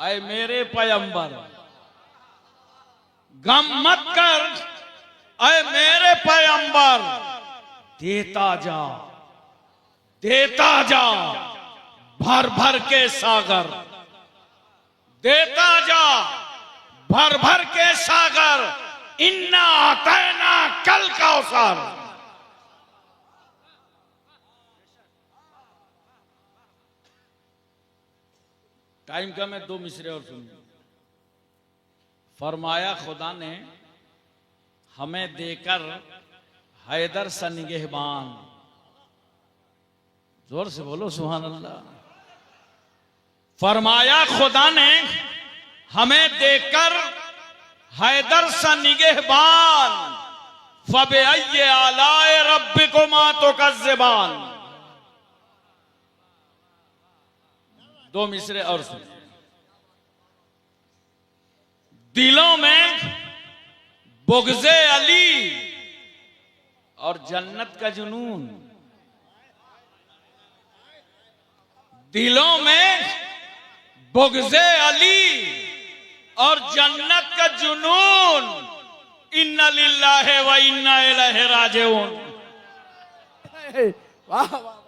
ऐ मेरे पैगंबर गम मत कर, ऐ मेरे पैगंबर देता जा भर भर के सागर, देता जा भर भर के सागर, इन्ना आतैना कल कौसर। टाइम कम है, 2 मिसरे और सुनिए। फरमाया खुदा ने हमें देकर हैदर सा निगहबान, जोर से बोलो सुभान अल्लाह। फरमाया खुदा ने हमें देकर हैदर सा निगहबान, फबअय्यि आलाए रब्बिकुमा तुकज़्ज़िबान। 2 मिसरे और सुनिए। दिलों में बुग़्ज़े अली और जन्नत का जुनून, दिलों में बुग़्ज़े अली और जन्नत का जुनून, इन्ना लिल्लाहि व इन्ना इलैहि राजिऊन। वाह वाह।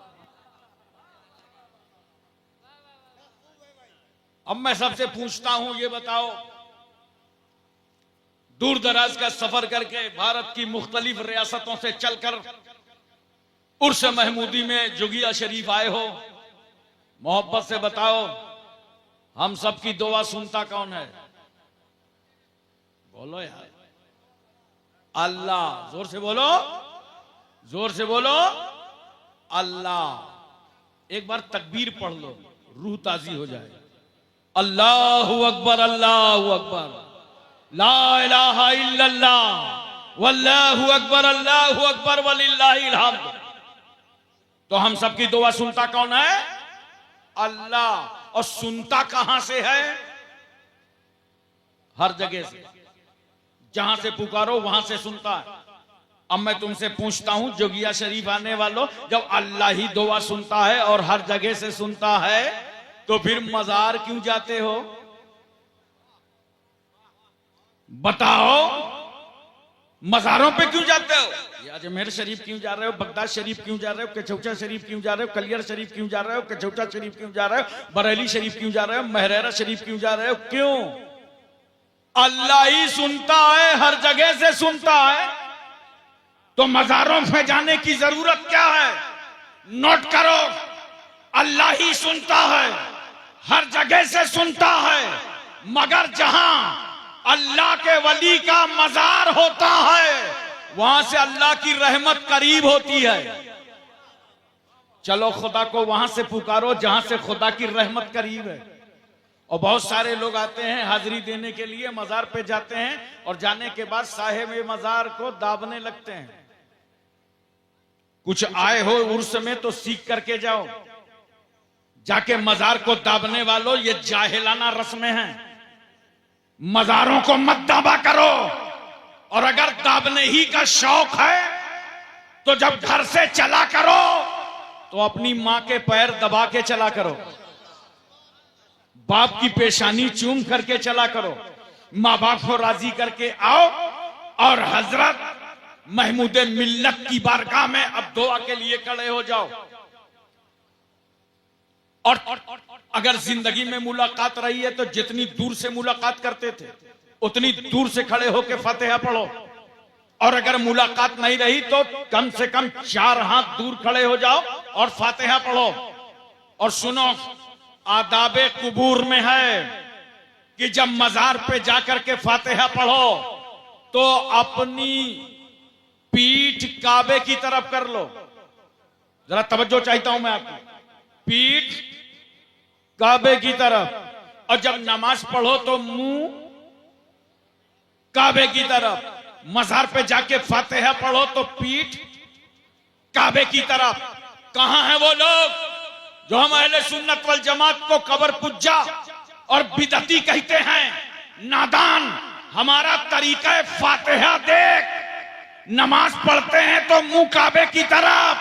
अब मैं सबसे पूछता हूं, ये बताओ, दूर दराज का सफर करके भारत की मुख्तलिफ रियासतों से चलकर उर्स महमूदी में जोगिया शरीफ आए हो, मोहब्बत से बताओ हम सबकी दुआ सुनता कौन है? बोलो यार, अल्लाह। जोर से बोलो, जोर से बोलो, अल्लाह। एक बार तकबीर पढ़ लो, रूह ताजी हो जाए। अल्लाहु अकबर, अल्लाहु अकबर, ला इलाहा इल्लल्लाह, वल्लाहु अकबर, अल्लाहु अकबर, वलिल्लाहिल हम्द। तो हम सबकी दुआ सुनता कौन है? अल्लाह। और सुनता कहां से है? हर जगह से, जहां से पुकारो वहां से सुनता है। अब मैं तुमसे पूछता हूं, जोगिया शरीफ आने वालों, जब अल्लाह ही दुआ सुनता है और हर जगह से सुनता है, तो फिर मजार क्यों जाते हो? बताओ, मजारों पे क्यों जाते हो? अजमेर शरीफ क्यों जा रहे हो? बगदाद शरीफ क्यों जा रहे हो? कचौचा शरीफ क्यों जा रहे हो? कलियर शरीफ क्यों जा रहे हो? कचौचा शरीफ क्यों जा रहे हो? बरेली शरीफ क्यों जा रहे हो? महरेरा शरीफ क्यों जा रहे हो? क्यों? अल्लाह ही सुनता है, हर जगह से सुनता है, तो मजारों में जाने की जरूरत क्या है? नोट करो, अल्लाह ही सुनता है, हर जगह से सुनता है, मगर जहां अल्लाह के वली का मजार होता है, वहां से अल्लाह की रहमत करीब होती है। चलो खुदा को वहां से पुकारो जहां से खुदा की रहमत करीब है। और बहुत सारे लोग आते हैं हाजिरी देने के लिए, मजार पे जाते हैं और जाने के बाद साहिब मजार को दाबने लगते हैं। कुछ आए हो उर्स में तो सीख करके जाओ, जाके मजार को दाबने वालों, ये जाहिलाना रस्में हैं। मजारों को मत दाबा करो, और अगर दाबने ही का शौक है तो जब घर से चला करो तो अपनी मां के पैर दबा के चला करो, बाप की पेशानी चूम करके चला करो, मां बाप को राजी करके आओ और हजरत महमूद मिल्लत की बारगाह में अब दुआ के लिए खड़े हो जाओ। और अगर जिंदगी में मुलाकात रही है तो जितनी दूर से मुलाकात करते थे उतनी दूर से खड़े होकर फातिहा पढ़ो, और अगर मुलाकात नहीं रही तो कम से कम 4 हाथ दूर खड़े हो जाओ और फातिहा पढ़ो। और सुनो, आदाबे कुबूर में है कि जब मजार पे जाकर के फातिहा पढ़ो तो अपनी पीठ काबे की तरफ कर लो। जरा तवज्जो चाहता हूं मैं आपको, पीठ काबे की तरफ। और जब नमाज पढ़ो तो मुंह काबे की तरफ। मजार पे जाके फातिहा पढ़ो तो पीठ काबे की तरफ। कहां है वो लोग जो हम अहले सुन्नत वल जमात को कबर पुज्जा और बिदअती कहते हैं? नादान, हमारा तरीका फातिहा देख। नमाज पढ़ते हैं तो मुंह काबे की तरफ,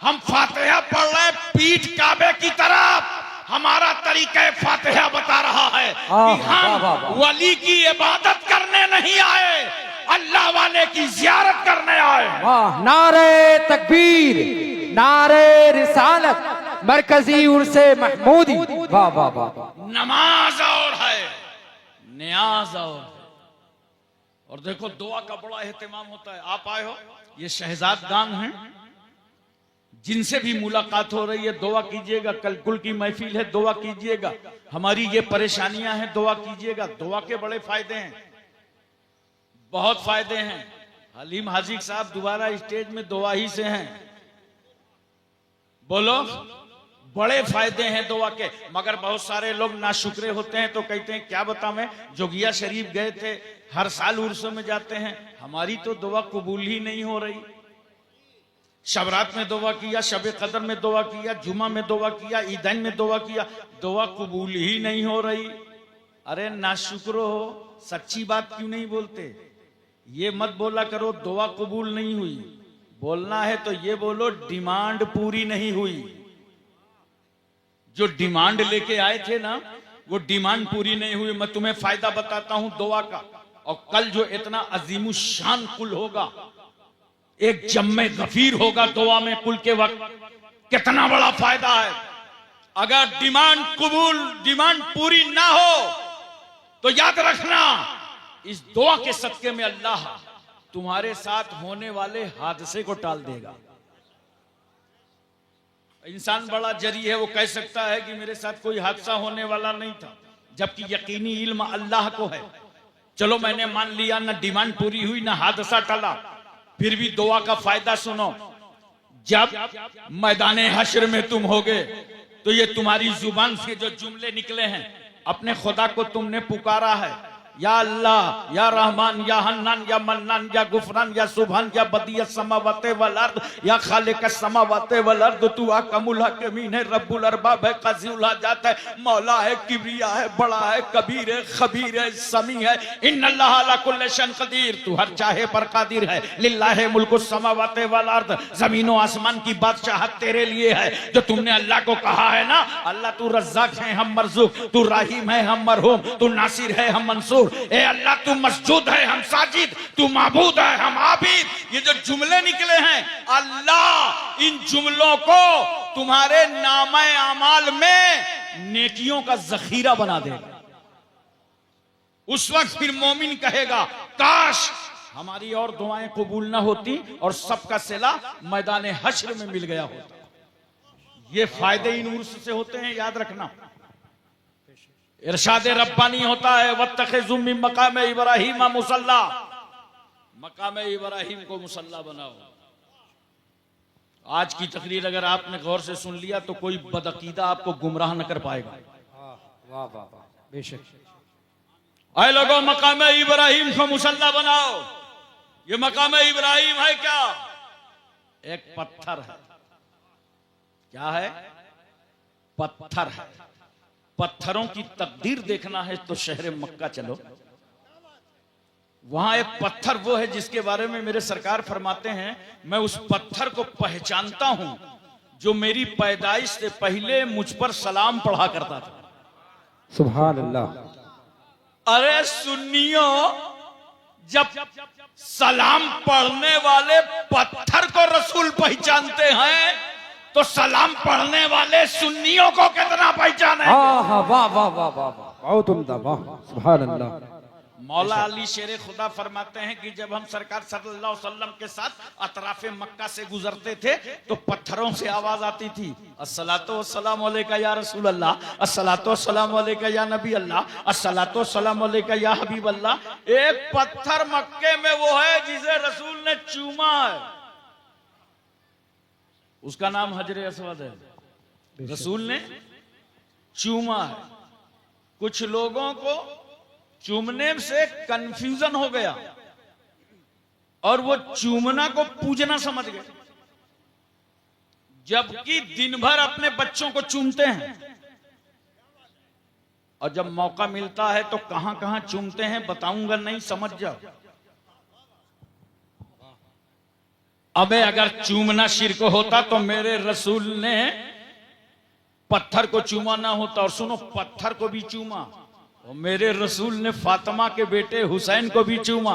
हम फातिहा पढ़ रहे पीठ काबे की तरफ। हमारा तरीका फातिहा बता रहा है है कि हम वली की इबादत करने नहीं आए, अल्लाह वाले की जियारत करने आए। वाह, नारे तकबीर, नारे रिसालत, मरकजी उर्से महमूदी। वाह वाह वाह। नमाज और है, नियाज और है। और देखो दुआ का बड़ा एहतमाम होता है। आप आए हो, ये शहजाद गान हैं, जिनसे भी मुलाकात हो रही है दुआ कीजिएगा। कल कुल की महफिल है, दुआ कीजिएगा। हमारी ये परेशानियां हैं, दुआ कीजिएगा। दुआ के बड़े फायदे हैं, बहुत फायदे हैं। हलीम हाजी साहब दोबारा स्टेज में दुआ ही से हैं। बोलो, बड़े फायदे हैं दुआ के। मगर बहुत सारे लोग नाशुक्रे होते हैं तो कहते हैं क्या बताऊं, जोगिया शरीफ गए थे, हर साल उर्सों में जाते हैं, हमारी तो दुआ कबूल ही नहीं हो रही। शबरात में दुआ किया, शबे कदर में दुआ किया, जुमा में दुआ किया, ईदैन में दुआ किया, दुआ कबूल ही नहीं हो रही। अरे नाशुक्र हो, सच्ची बात क्यों नहीं बोलते? ये मत बोला करो दुआ कबूल नहीं हुई, बोलना है तो ये बोलो डिमांड पूरी नहीं हुई। जो डिमांड लेके आए थे ना, वो डिमांड पूरी नहीं हुई। मैं तुम्हें फायदा बताता हूं दुआ का। और कल जो इतना अजीमुशान कुल होगा, एक जम्मे गफीर होगा दुआ में कुल के वक्त, कितना बड़ा फायदा है। अगर डिमांड पूरी ना हो तो याद रखना, इस दुआ के सदके में अल्लाह तुम्हारे साथ होने वाले हादसे को टाल देगा। इंसान बड़ा जरी है, वो कह सकता है कि मेरे साथ कोई हादसा होने वाला नहीं था, जबकि यकीनी इल्म अल्लाह को है। चलो मैंने मान लिया, ना डिमांड पूरी हुई ना हादसा टला, फिर भी दुआ का फायदा सुनो। जब मैदान हश्र में तुम होगे तो ये तुम्हारी जुबान से जो जुमले निकले हैं, अपने खुदा को तुमने पुकारा है, या अल्लाह, या रहमान, या हन्नान, या मन्नान, या गुफरान, या सुभान, या बदियत समावाते वल अर्द, या खालिक समावाते वल अर्द, तू अकमुल हकीमीन है, रब्बुल अरबाब है, काज़िउल हाजात है, मौला है, किबरिया है, बड़ा है, कबीर है, खबीर है, समी है, इन्नल्लाह अला कुल्लि शैइन कदीर, तू हर चाहे पर कादिर है। लिल्लाहि मुल्कु समावाते वल अर्द, जमीन और आसमान की बादशाहत तेरे लिए है। जो तुमने अल्लाह को कहा है ना, अल्लाह तू रज़्ज़ाक है, हम मरज़ूक, तू रहीम है, हम मरहूम, तू नासिर है, हम मंसूर, ए अल्लाह तू मस्जूद है, हम साजिद, तू माबूद है, हम आबिद। ये जो जुमले निकले हैं, अल्लाह इन जुमलों को तुम्हारे नामे अमाल में नेकियों का जखीरा बना देगा। उस वक्त फिर मोमिन कहेगा काश हमारी और दुआएं कबूल ना होती और सबका सिला मैदान हश्र में मिल गया होता। ये फायदे इन उर्स से होते हैं, याद रखना। इरशाद रब्बानी होता है, वत्तखिज़ू मिन मकाम इब्राहीम मुसल्ला, मकाम इब्राहीम को मुसल्ला बनाओ। आज की तकरीर अगर आपने गौर से सुन लिया तो कोई बदअकीदा आपको गुमराह न कर पाएगा। वाह वाह वाह, बेशक। आए लोगों, मकाम इब्राहीम को मुसल्ला बनाओ। ये मकाम इब्राहीम है क्या? एक पत्थर है। क्या है? पत्थर है। पत्थरों की तकदीर देखना है तो शहर मक्का चलो। वहां एक पत्थर वो है जिसके बारे में मेरे सरकार फरमाते हैं, मैं उस पत्थर को पहचानता हूं जो मेरी पैदाइश से पहले मुझ पर सलाम पढ़ा करता था। सुभान अल्लाह। अरे सुन्नियों, जब सलाम पढ़ने वाले पत्थर को रसूल पहचानते हैं तो सलाम पढ़ने वाले सुन्नियों को कितना पहचाने? वाह वाह वाह वाह वाह, बहुत उम्दा, वाह, सुभान अल्लाह। मौला अली शेर खुदा फरमाते हैं कि जब हम सरकार सल्लल्लाहु अलैहि वसल्लम के साथ अतराफे मक्का से गुजरते थे तो पत्थरों से आवाज आती थी, अस्सलातु वस्सलामु अलैका या रसूल अल्लाह, अस्सलातु वस्सलामु अलैका या नबी अल्लाह, अस्सलातु वस्सलामु अलैका या हबीब अल्लाह। एक पत्थर मक्के में वो है जिसे रसूल ने चूमा है, उसका नाम हजरे अस्वद है। रसूल ने चूमा है। कुछ लोगों को चूमने से कंफ्यूजन हो गया और वो चूमना को पूजना समझ गए, जबकि दिन भर अपने बच्चों को चूमते हैं और जब मौका मिलता है तो कहां कहां चूमते हैं बताऊंगा नहीं, समझ जाओ। अबे अगर चूमना शिर्क होता तो मेरे रसूल ने पत्थर को चूमा ना होता। और सुनो, पत्थर को भी चूमा, और मेरे रसूल ने फातिमा के बेटे हुसैन को भी चूमा,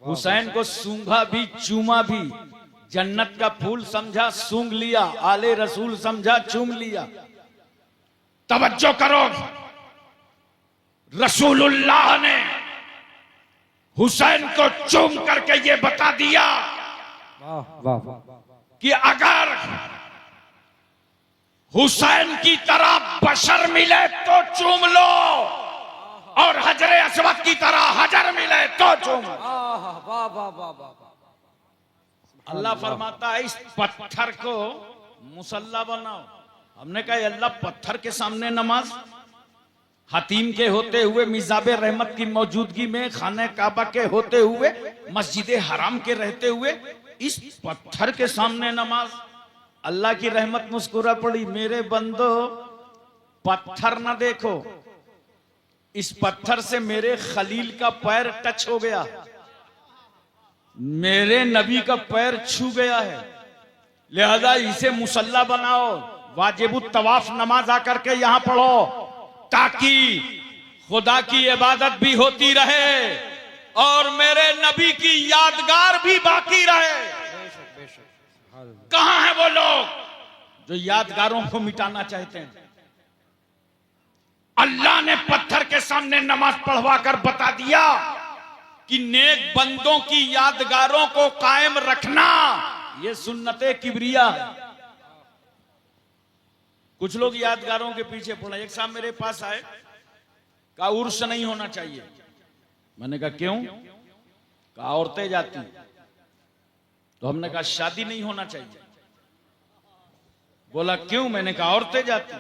हुसैन को सूंघा भी चूमा भी, जन्नत का फूल समझा सूंघ लिया, आले रसूल समझा चूम लिया। तवज्जो करो, रसूलुल्लाह ने हुसैन को चूम करके ये बता दिया वाह वाह वाह कि अगर हुसैन की तरह बशर मिले तो चूम लो, और हजरे अस्वद की तरह हजर मिले तो चूम लो। वाह वाह वाह वाह। अल्लाह फरमाता है इस पत्थर को मुसल्ला बनाओ। हमने कहा अल्लाह पत्थर के सामने नमाज, हतीम के होते हुए, मिजाबे रहमत की मौजूदगी में, खाने काबा के होते हुए, मस्जिद हराम के रहते हुए इस पत्थर के सामने नमाज। अल्लाह की रहमत मुस्कुरा पड़ी, मेरे बंदो पत्थर ना देखो, इस पत्थर से मेरे खलील का पैर टच हो गया, मेरे नबी का पैर छू गया है, लिहाजा इसे मुसल्ला बनाओ, वाजिबुत तवाफ नमाज आकर के यहां पढ़ो, ताकि खुदा की इबादत भी होती रहे और मेरे नबी की यादगार भी बाकी रहे। कहां है वो लोग जो यादगारों को मिटाना चाहते हैं? अल्लाह ने पत्थर के सामने नमाज पढ़वा कर बता दिया कि नेक बंदों की यादगारों को कायम रखना यह सुन्नते किबरिया है। कुछ लोग यादगारों के पीछे पड़े। एक साहब मेरे पास आए, कहा उर्स नहीं होना चाहिए। मैंने कहा क्यों? कहा औरतें जाती। तो हमने कहा शादी नहीं होना चाहिए। बोला क्यों? मैंने कहा औरतें जाती।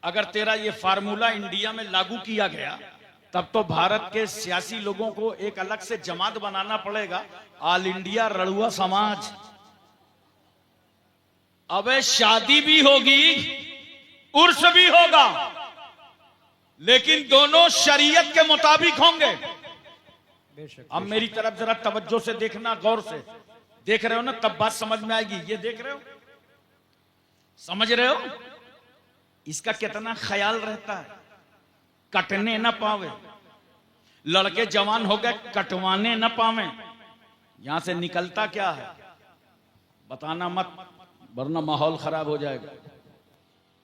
अगर तेरा ये फार्मूला इंडिया में लागू किया गया तब तो भारत के सियासी लोगों को एक अलग से जमात बनाना पड़ेगा, ऑल इंडिया रड़ुआ समाज। अबे शादी भी होगी, उर्स भी होगा, लेकिन दोनों शरीयत के मुताबिक होंगे। अब मेरी तरफ जरा तवज्जो से देखना, गौर से देख रहे हो ना, तब बात समझ में आएगी। ये देख रहे हो, समझ रहे हो इसका कितना ख्याल रहता है, कटने ना पावे। लड़के जवान हो गए, कटवाने ना पावे। यहां से निकलता क्या है बताना मत, वरना माहौल खराब हो जाएगा।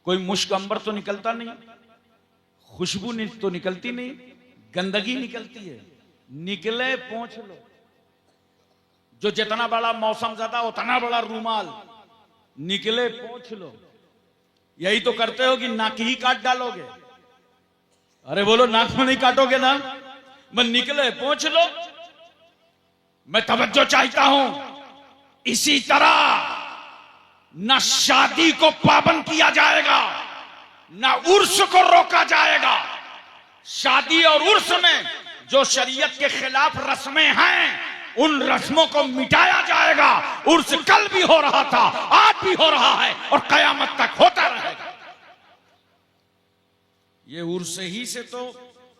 कोई मुश्क अंबर तो निकलता नहीं, खुशबू तो निकलती नहीं, गंदगी निकलती है। निकले पहुंच लो, जो जितना बड़ा मौसम ज्यादा उतना बड़ा रूमाल, निकले पहुंच लो। यही तो करते हो कि नाक ही काट डालोगे। अरे बोलो नाक में नहीं काटोगे ना, मैं निकले पहुंच लो। मैं तवज्जो चाहता हूं, इसी तरह न शादी को पाबंद किया जाएगा, न उर्स को रोका जाएगा। शादी और उर्स में जो शरीयत के खिलाफ रस्में हैं, उन रस्मों को मिटाया जाएगा। उर्स कल भी हो रहा था, आज भी हो रहा है और कयामत तक होता रहेगा। ये उर्स ही से तो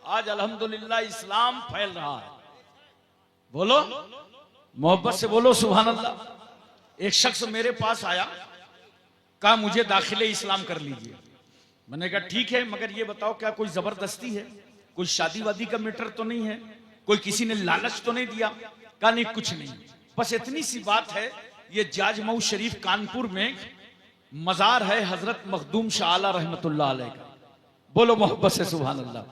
आज अल्हम्दुलिल्लाह इस्लाम फैल रहा है। बोलो मोहब्बत से बोलो सुभान अल्लाह। एक शख्स मेरे पास आया, कहा मुझे दाखिले इस्लाम कर लीजिए। मैंने कहा ठीक है, मगर ये बताओ क्या कोई जबरदस्ती है, कोई शादी वादी का मैटर तो नहीं है, कोई किसी ने लालच तो नहीं दिया? कहा नहीं कुछ नहीं, बस इतनी सी बात है, ये जाजमऊ शरीफ कानपुर में मजार है हजरत मखदूम शाह आला रहमतुल्लाह अलैह का। बोलो मोहब्बत से सुभान अल्लाह।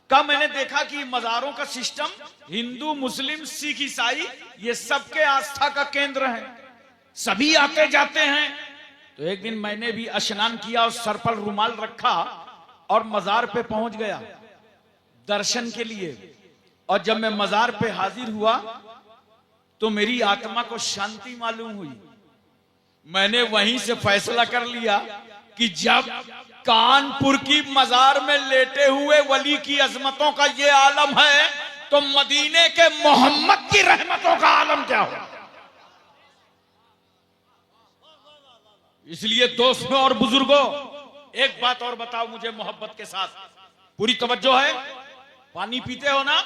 कहा मैंने देखा कि मजारों का सिस्टम हिंदू मुस्लिम सिख ईसाई ये सबके आस्था का केंद्र है, सभी आते जाते हैं। तो एक दिन मैंने भी स्नान किया और सर पर रुमाल रखा और मजार पे पहुंच गया दर्शन के लिए। और जब मैं मजार पे हाजिर हुआ तो मेरी आत्मा को शांति मालूम हुई। मैंने वहीं से फैसला कर लिया कि जब कानपुर की मजार में लेटे हुए वली की अजमतों का ये आलम है, तो मदीने के मोहम्मद की रहमतों का आलम क्या हो। इसलिए दोस्तों और बुजुर्गों, एक बात और बताओ मुझे मोहब्बत के साथ, पूरी तवज्जो है। पानी पीते हो ना?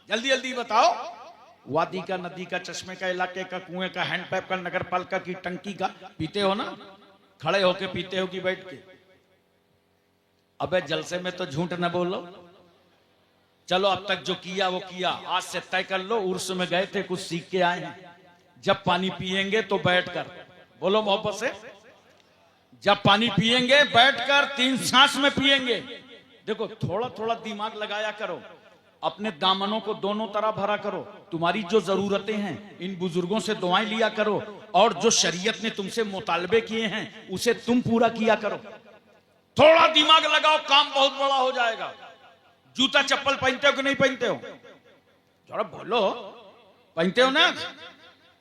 जल्दी जल्दी बताओ। वादी का, नदी का, चश्मे का, इलाके का, कुएं का, हैंडपाइप का, नगर पालिका की टंकी का पीते हो ना? खड़े होके पीते हो कि बैठ के? अबे जलसे में तो झूठ न बोलो। चलो अब तक जो किया वो किया, आज से तय कर लो उर्स में गए थे कुछ सीख के आए हैं। जब पानी पिएंगे तो बैठकर, बोलो मोहब्बत से, जब पानी पिएंगे बैठकर 3 सांस में पिएंगे। देखो थोड़ा थोड़ा दिमाग लगाया करो, अपने दामनों को दोनों तरफ भरा करो। तुम्हारी जो जरूरतें हैं इन बुजुर्गों से दुआएं लिया करो, और जो शरीयत ने तुमसे मुतालबे किए हैं उसे तुम पूरा किया करो। थोड़ा दिमाग लगाओ, काम बहुत बड़ा हो जाएगा। जूता चप्पल पहनते हो कि नहीं पहनते हो? जरा बोलो, पहनते हो ना?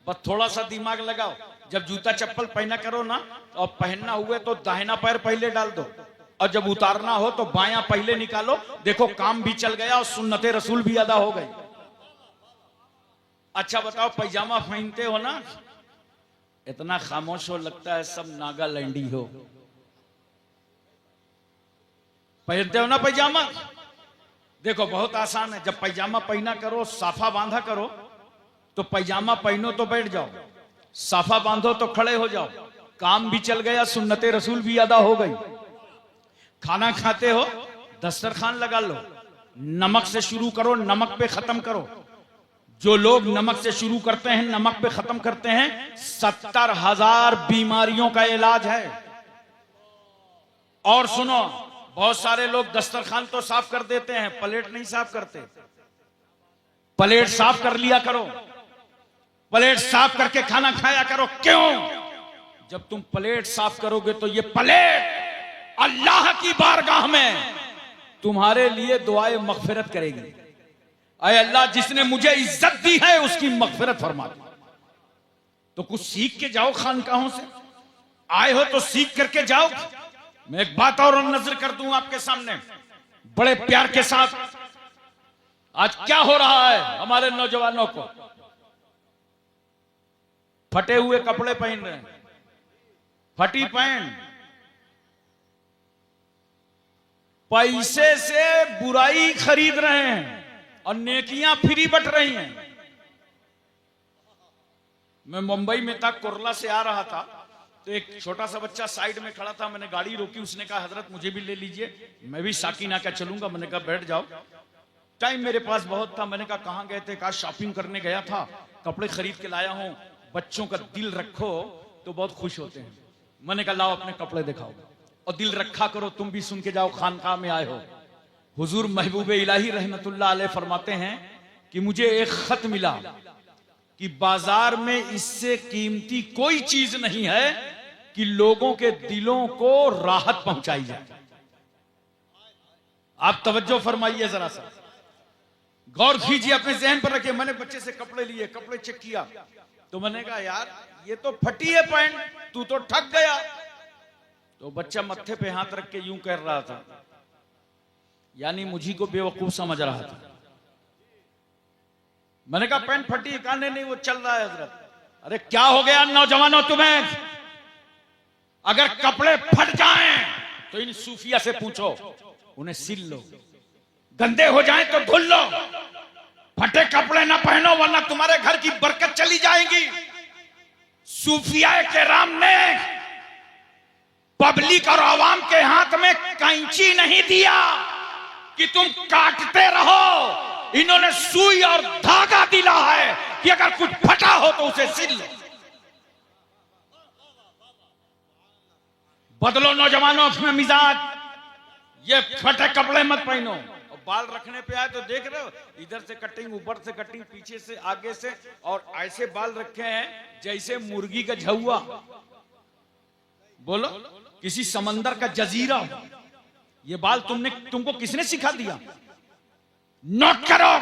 बस थोड़ा सा दिमाग लगाओ। जब जूता चप्पल पहना करो ना, और पहनना हुए तो दाहिना पैर पहले डाल दो, और जब उतारना हो तो बायां पहले निकालो। देखो काम भी चल गया और सुन्नते रसूल भी अदा हो गई। अच्छा बताओ, पैजामा पहनते हो ना? इतना खामोश हो, लगता है सब नागालैंडी हो। पहनते हो ना पैजामा? देखो बहुत आसान है। जब पैजामा पहना करो, साफा बांधा करो, तो पैजामा पहनो तो बैठ जाओ, साफा बांधो तो खड़े हो जाओ। काम भी चल गया, सुन्नते रसूल भी अदा हो गई। खाना खाते हो, दस्तरखान लगा लो, नमक से शुरू करो, नमक पे खत्म करो। जो लोग नमक से शुरू करते हैं, नमक पे खत्म करते हैं, 70,000 बीमारियों का इलाज है। और सुनो, बहुत सारे लोग दस्तरखान तो साफ कर देते हैं, प्लेट नहीं साफ करते। प्लेट साफ कर लिया करो, प्लेट साफ करके खाना खाया करो। क्यों? जब तुम प्लेट साफ करोगे तो ये प्लेट अल्लाह की बारगाह में तुम्हारे लिए दुआए मगफिरत करेगी। अय अल्लाह, जिसने मुझे इज्जत दी है उसकी मगफिरत फरमा दो। तो कुछ सीख के जाओ, खानकाहों से आए हो तो सीख करके जाओ। मैं एक बात और नजर कर दूं आपके सामने बड़े प्यार के साथ। आज क्या हो रहा है हमारे नौजवानों को? फटे हुए कपड़े पहन रहे हैं, फटी पैंट, पैसे से बुराई खरीद रहे हैं और नेकियां फ्री बट रही हैं। मैं मुंबई में था, कुर्ला से आ रहा था, तो एक छोटा सा बच्चा साइड में खड़ा था। मैंने गाड़ी रोकी, उसने कहा हजरत मुझे भी ले लीजिए, मैं भी साकिना का चलूंगा। मैंने कहा बैठ जाओ, टाइम मेरे पास बहुत था। मैंने कहा कहां गए थे? कहा शॉपिंग करने गया था, कपड़े खरीद के लाया हूं। बच्चों का दिल रखो तो बहुत खुश होते हैं। मैंने कहा लाओ अपने कपड़े दिखाओ और दिल रखा करो। तुम भी सुन के जाओ, खानकाह में आए हो। हुजूर महबूब इलाही रहमतुल्लाह अलैह फरमाते हैं कि मुझे एक खत मिला कि बाजार में इससे कीमती कोई चीज नहीं है कि लोगों के दिलों को राहत पहुंचाई जाए। आप तवज्जो फरमाइए, जरा सा गौर कीजिए, अपने जहन पर रखिए। मैंने बच्चे से कपड़े लिए, कपड़े चेक किया, तो मैंने कहा यार ये तो फटी है पैंट, तू तो ठग गया। तो बच्चा मत्थे पे हाथ रख के यूं कर रहा था, यानी मुझी को बेवकूफ समझ रहा था। मैंने कहा पैंट फटी? कहा नहीं वो चल रहा है हजरत। अरे क्या हो गया नौजवानों तुम्हें? अगर कपड़े फट जाएं तो इन सूफिया से पूछो, उन्हें सिल लो। गंदे हो जाएं तो धुल लो। फटे कपड़े ना पहनो वरना तुम्हारे घर की बरकत चली जाएगी। सूफिया के राम ने पब्लिक और आवाम के हाथ में कैंची नहीं दिया कि तुम काटते रहो। इन्होंने सुई और धागा दिला है कि अगर कुछ फटा हो तो उसे सिल लो। बदलो नौजवानों अपना मिजाज, ये फटे कपड़े मत पहनो। और बाल रखने पे आए तो देख रहे हो, इधर से कटिंग, ऊपर से कटिंग, पीछे से, आगे से, और ऐसे बाल रखे हैं जैसे मुर्गी का झुआ। बोलो किसी समंदर का जजीरा। ये बाल तुमको किसने सिखा दिया? नोट करो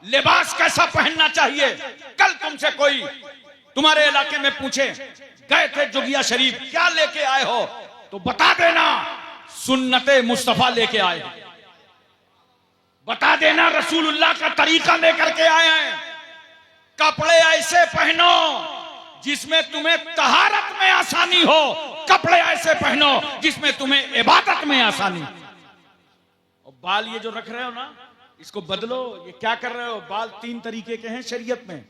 लिबास कैसा पहनना चाहिए। कल तुमसे कोई तुम्हारे इलाके में पूछे गए थे जोगिया शरीफ, क्या लेके आए हो, तो बता देना सुन्नते मुस्तफा लेके आए, बता देना रसूलुल्लाह का तरीका लेकर के आए हैं। कपड़े ऐसे पहनो जिसमें तुम्हें तहारत में आसानी हो, कपड़े ऐसे पहनो जिसमें तुम्हें इबादत में आसानी हो। और बाल ये जो रख रहे हो ना, इसको बदलो। ये क्या कर रहे हो? बाल 3 तरीके के हैं शरीयत में,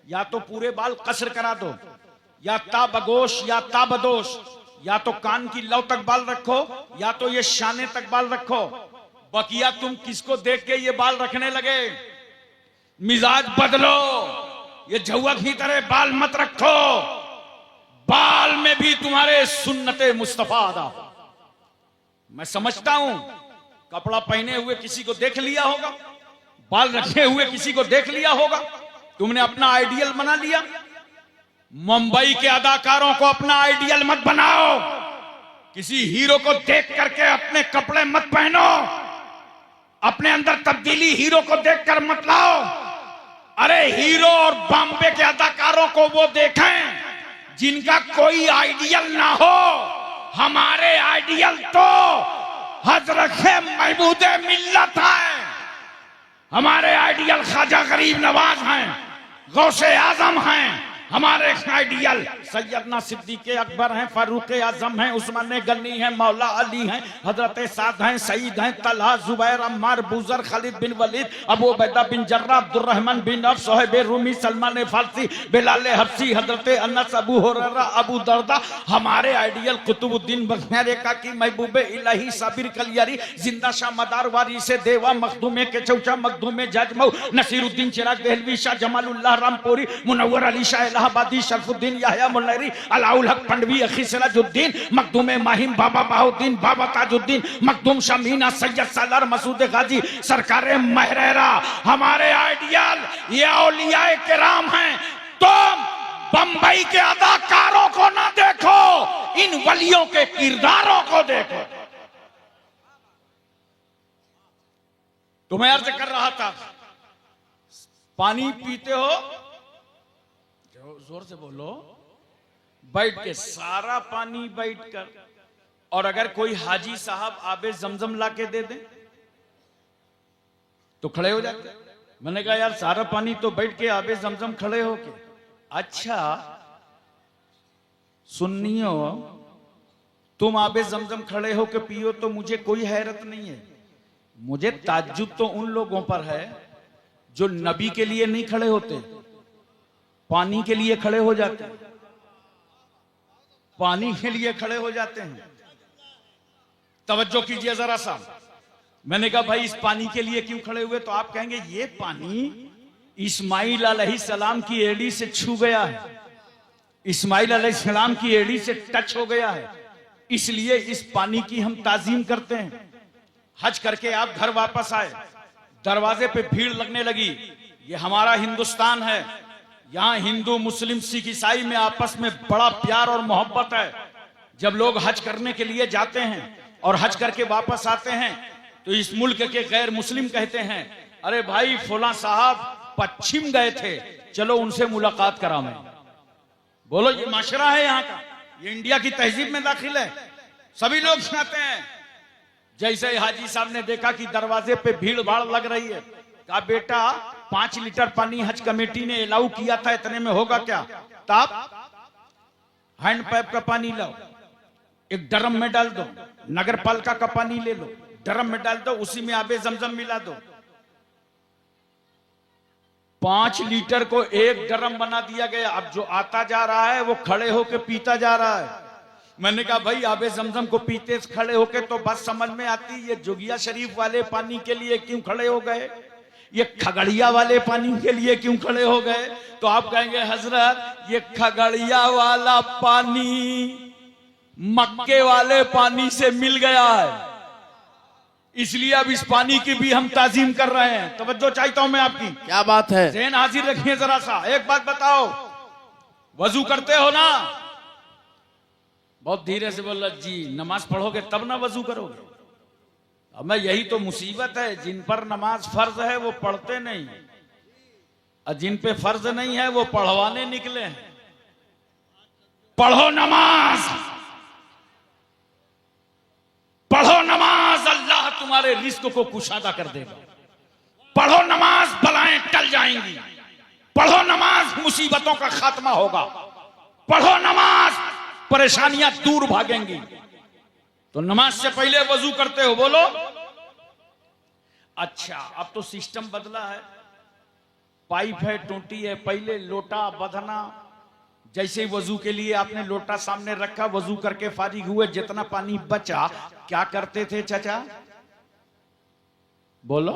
या तो पूरे बाल कसर करा दो, या ताबगोश या ताबदोश, या तो कान की लौ तक बाल रखो या तो ये शाने तक बाल रखो। बकिया तुम किसको देख के ये बाल रखने लगे? मिजाज बदलो, ये झुआ की तरह बाल मत रखो। बाल में भी तुम्हारे सुन्नते मुस्तफा अदा। मैं समझता हूं कपड़ा पहने हुए किसी को देख लिया होगा, बाल रखे हुए किसी को देख लिया होगा, तुमने अपना आइडियल बना लिया। मुंबई के अदाकारों को अपना आइडियल मत बनाओ। किसी हीरो को देख करके अपने कपड़े मत पहनो। अपने अंदर तब्दीली हीरो को देखकर मत लाओ। अरे हीरो और बॉम्बे के अदाकारों को वो देखें जिनका कोई आइडियल ना हो। हमारे आइडियल तो हजरत महमूद मिल्लत है। हमारे आइडियल ख्वाजा गरीब नवाज हैं, गौसे आजम हैं। हमारे आइडियल सैयदना सिद्दीक अकबर हैं, फारूक आजम हैं, उस्मान गनी हैं, मौला अली हैं, हजरत साद हैं, सईद हैं, तलहा, जुबैर, अम्मार, बुजर, Khalid bin Walid, Abu Ubaidah bin Jarrah, Abdurrahman bin Auf, Suhaib Rumi, Salman Farsi, Bilal Habshi, हजरत अनस, अबू हुरैरा, अबू दरदा। हमारे आइडियल कुतुबुद्दीन बख्तियार की, महबूब इलाही, साबिर कलियारी, जिंदा शाह मदारवारी से देवा, मखदूमे के चौचा, मखदूमे जजमऊ, नसीरुद्दीन चिराग देहलवी, शाह जमालुल्लाह रामपुरी, मुनव्वर अली शाह इलाहाबादी, शरफुद्दीन याह्या मुल्लरी, अलाउल हक पंडवी, अखी सिराजुद्दीन, मखदूम माहिम, बाबा बाहुद्दीन, बाबा ताजुद्दीन, मखदूम शमीना, सैयद सालार, मसूद गाजी, सरकार महरेरा। हमारे आइडियल ये औलियाए किराम हैं। तुम बंबई के अदाकारों को ना देखो, इन वलियों के किरदारों को देखो। तुम्हें अर्ज कर रहा था, पानी पीते हो, जोर से बोलो, बैठ के, सारा पानी बैठकर। और अगर कोई हाजी साहब आबे जमजम ला के दे दे तो खड़े हो जाते। मैंने कहा यार सारा पानी तो बैठ के, आबे जमजम खड़े होके। अच्छा सुन्नियो, तुम आबे जमजम खड़े होके पियो तो मुझे कोई हैरत नहीं है। मुझे ताज्जुब तो उन लोगों पर है जो नबी के लिए नहीं खड़े होते, पानी के लिए खड़े हो जाते हैं। पानी के लिए खड़े हो जाते हैं। तवज्जो कीजिए जरा सा। मैंने कहा भाई इस पानी के लिए क्यों खड़े हुए? तो आप कहेंगे ये पानी इस्माइल अलैहिस्सलाम की एड़ी से छू गया है, इस्माइल अलैहिस्सलाम की एड़ी से टच हो गया है, इसलिए इस पानी की हम ताजीम करते हैं। हज करके आप घर वापस आए, दरवाजे पे भीड़ लगने लगी। ये हमारा हिंदुस्तान है, यहां हिंदू मुस्लिम सिख ईसाई में आपस में बड़ा प्यार और मोहब्बत है। जब लोग हज करने के लिए जाते हैं और हज करके वापस आते हैं तो इस मुल्क के गैर मुस्लिम कहते हैं अरे भाई फुला साहब पश्चिम गए थे, चलो उनसे मुलाकात करा मैं। बोलो ये माशरा है यहाँ का, ये इंडिया की तहजीब में दाखिल है। सभी लोग जाते हैं। जैसे हाजी साहब ने देखा कि दरवाजे पे भीड़ भाड़ लग रही है, कहा बेटा 5 लीटर पानी हज कमेटी ने अलाउ किया था, इतने में होगा क्या? तब हैंड पाइप का पानी लाओ, एक ड्रम में डाल दो, नगर पालिका का पानी ले लो, ड्रम में डाल दो, उसी में आबे जमजम मिला दो। 5 लीटर को एक ड्रम बना दिया गया। अब जो आता जा रहा है वो खड़े होके पीता जा रहा है। मैंने कहा भाई आबे जमजम को पीते खड़े होके तो बस समझ में आती, ये जोगिया शरीफ वाले पानी के लिए क्यों खड़े हो गए, ये खगड़िया वाले पानी के लिए क्यों खड़े हो गए? तो आप कहेंगे हजरत ये खगड़िया वाला पानी मक्के वाले पानी से मिल गया है, इसलिए अब इस पानी की भी हम ताजीम कर रहे हैं। तवज्जो चाहता हूं मैं आपकी। क्या बात है? ज़हन हाजिर रखिए जरा सा। एक बात बताओ, वजू करते हो ना? बहुत धीरे से बोल रहा जी, नमाज पढ़ोगे तब ना वजू करोगे। अब मैं यही तो मुसीबत है, जिन पर नमाज फर्ज है वो पढ़ते नहीं, और जिन पे फर्ज नहीं है वो पढ़वाने निकले हैं। पढ़ो नमाज, पढ़ो नमाज, अल्लाह तुम्हारे रिस्क को कुशादा कर देगा। पढ़ो नमाज, बलाएं टल जाएंगी। पढ़ो नमाज, मुसीबतों का खात्मा होगा। पढ़ो नमाज, परेशानियां दूर भागेंगी। तो नमाज से पहले वजू करते हो? बोलो। अच्छा अब तो सिस्टम बदला है, पाइप है, टोटी है, पहले लोटा बधना, जैसे ही वजू के लिए आपने लोटा सामने रखा, वजू करके फारिग हुए, जितना पानी बचा क्या करते थे चाचा? बोलो।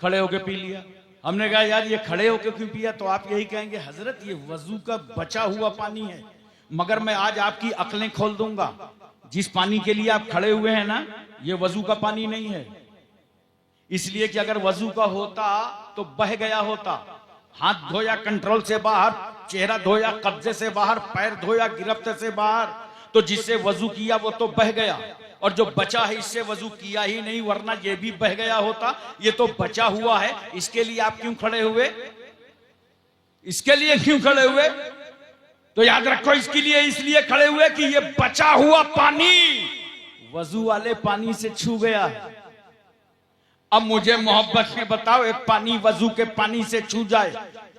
खड़े होके पी लिया। हमने कहा यार ये खड़े होके क्यों पिया? तो आप यही कहेंगे हजरत ये वजू का बचा हुआ पानी है। मगर मैं आज आपकी अक्लें खोल दूंगा, जिस पानी के लिए आप खड़े हुए हैं ना, ये वजू का पानी नहीं है। इसलिए कि अगर वजू का होता तो बह गया होता। हाथ धोया कंट्रोल से बाहर, चेहरा धोया कब्जे से बाहर, पैर धोया गिरफ्त से बाहर, तो जिससे वजू किया वो तो बह गया, और जो बचा है इससे वजू किया ही नहीं, वरना ये भी बह गया होता। ये तो बचा हुआ है, इसके लिए आप क्यों खड़े हुए? इसके लिए क्यों खड़े हुए? तो याद रखो, इसके लिए इसलिए खड़े हुए कि ये बचा हुआ पानी वजू वाले पानी से छू गया है। अब मुझे मोहब्बत में बताओ, एक पानी वजू के पानी से छू जाए,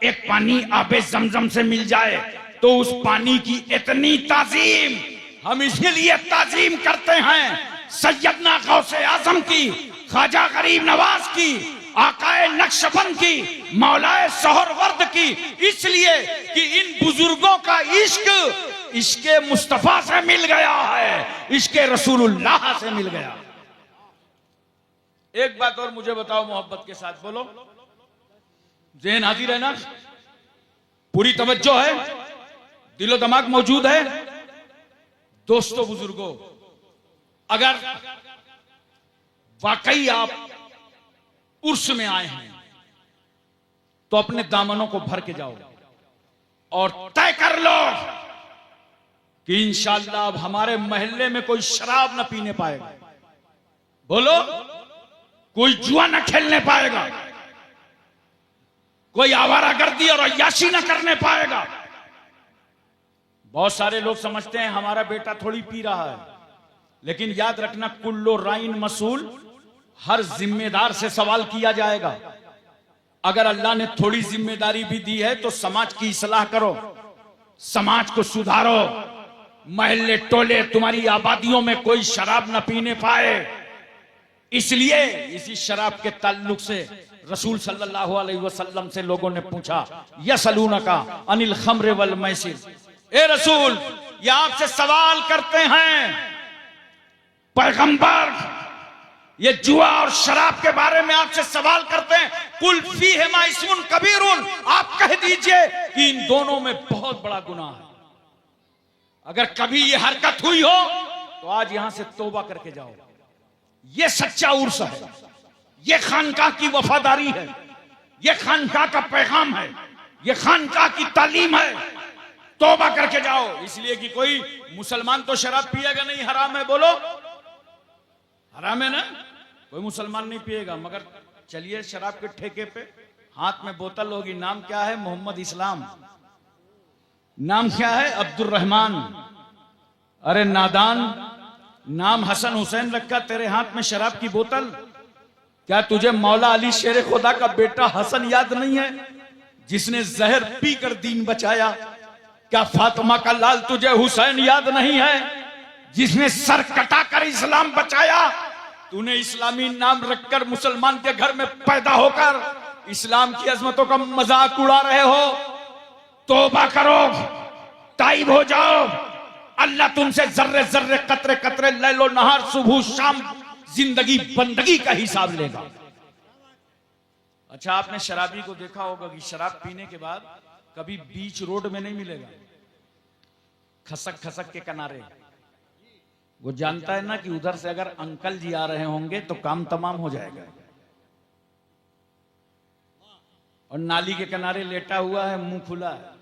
एक पानी आबे जमजम से मिल जाए, तो उस पानी की इतनी ताजीम हम इसके लिए ताजीम करते हैं सैयदना गौसे आजम की, ख्वाजा गरीब नवाज की, आकाए नक्शबंद की, मौलाए सोहरवर्द की, इसलिए कि इन बुजुर्गों का इश्क इश्के मुस्तफा से मिल गया है, इश्के रसूलुल्लाह से मिल गया। एक बात और मुझे बताओ मोहब्बत के साथ, बोलो। ज़हन हाजिर है ना? पूरी तवज्जो है, दिलो दिमाग मौजूद है? दोस्तों बुजुर्गों, अगर वाकई आप उर्स में आए हैं तो अपने दामनों को भर के जाओ और तय कर लो कि इंशाअल्लाह अब हमारे मोहल्ले में कोई शराब न पीने पाएगा। बोलो। कोई जुआ न खेलने पाएगा, कोई आवारागर्दी और अय्याशी न करने पाएगा। बहुत सारे लोग समझते हैं हमारा बेटा थोड़ी पी रहा है, लेकिन याद रखना कुल्लो राइन मसूल, हर जिम्मेदार से सवाल किया जाएगा। अगर अल्लाह ने थोड़ी जिम्मेदारी भी दी है तो समाज की इस्लाह करो, समाज को सुधारो, महल्ले टोले तुम्हारी आबादियों में कोई शराब न पीने पाए। इसलिए इसी शराब के ताल्लुक से रसूल सल्लल्लाहु अलैहि वसल्लम से लोगों ने पूछा, यसलूनका अनिल खम्र वल मैसिर, ए रसूल ये आपसे सवाल करते हैं पैगंबर, ये जुआ और शराब के बारे में आपसे सवाल करते हैं। कुल फीहिमा इस्मुन कबीरुन, आप कह दीजिए कि इन दोनों में बहुत बड़ा गुनाह है। अगर कभी ये हरकत हुई हो तो आज यहां से तौबा करके जाओ। ये सच्चा उर्स है, ये खानकाह की वफादारी है, ये खानकाह का पैगाम है, ये खानकाह की तालीम है। तौबा करके जाओ। इसलिए कि कोई मुसलमान तो शराब पिएगा नहीं, हराम है। बोलो हराम है ना? कोई मुसलमान नहीं पिएगा। मगर चलिए शराब के ठेके पे हाथ में बोतल होगी, नाम क्या है? मोहम्मद इस्लाम। नाम क्या है? अब्दुल रहमान। अरे नादान, नाम हसन हुसैन रखा, तेरे हाथ में शराब की बोतल। क्या तुझे मौला अली शेर खुदा का बेटा हसन याद नहीं है, जिसने जहर पीकर दीन बचाया? क्या फातिमा का लाल तुझे हुसैन याद नहीं है, जिसने सर कटाकर इस्लाम बचाया? तूने इस्लामी नाम रखकर मुसलमान के घर में पैदा होकर इस्लाम की अजमतों का मजाक उड़ा रहे हो। तौबा करो, ताइब हो जाओ। अल्लाह तुमसे जर्रे जर्रे कतरे कतरे लैलो नहार सुबह शाम जिंदगी बंदगी का हिसाब लेगा। अच्छा, आपने शराबी को देखा होगा कि शराब पीने के बाद कभी बीच रोड में नहीं मिलेगा, खसक खसक के किनारे। वो जानता है ना कि उधर से अगर अंकल जी आ रहे होंगे तो काम तमाम हो जाएगा। और नाली के किनारे लेटा हुआ है, मुंह खुला है।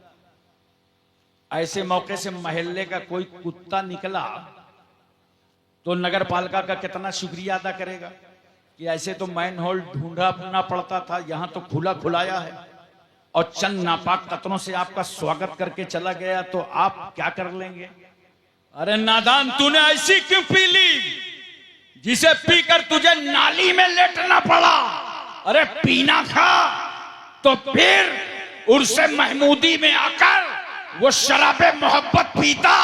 ऐसे मौके से मोहल्ले का कोई कुत्ता निकला तो नगर पालिका का कितना शुक्रिया अदा करेगा कि ऐसे तो मैन होल ढूंढना पड़ता था, यहां तो खुला खुलाया है। और चंद नापाक कतरों से आपका स्वागत करके चला गया तो आप क्या कर लेंगे? अरे नादान, तूने ऐसी क्यों पी ली जिसे पीकर तुझे नाली में लेटना पड़ा? अरे पीना था तो फिर उर्से महमूदी में आकर वो शराबे मोहब्बत पीता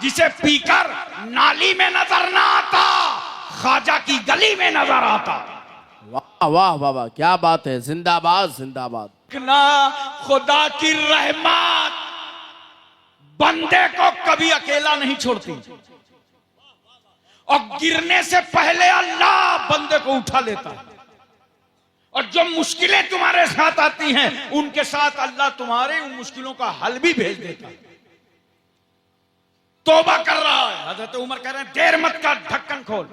जिसे पीकर नाली में नजर ना आता, ख्वाजा की गली में नजर आता। वाह वाह वाह वाह, क्या बात है। जिंदाबाद जिंदाबाद। ना खुदा की रहमत बंदे को कभी अकेला नहीं छोड़ती, और गिरने से पहले अल्लाह बंदे को उठा लेता है। और जो मुश्किलें तुम्हारे साथ आती हैं उनके साथ अल्लाह तुम्हारे उन मुश्किलों का हल भी भेज देता है। तौबा कर रहा है, हजरत उमर कह रहे हैं देर मत कर, ढक्कन खोल।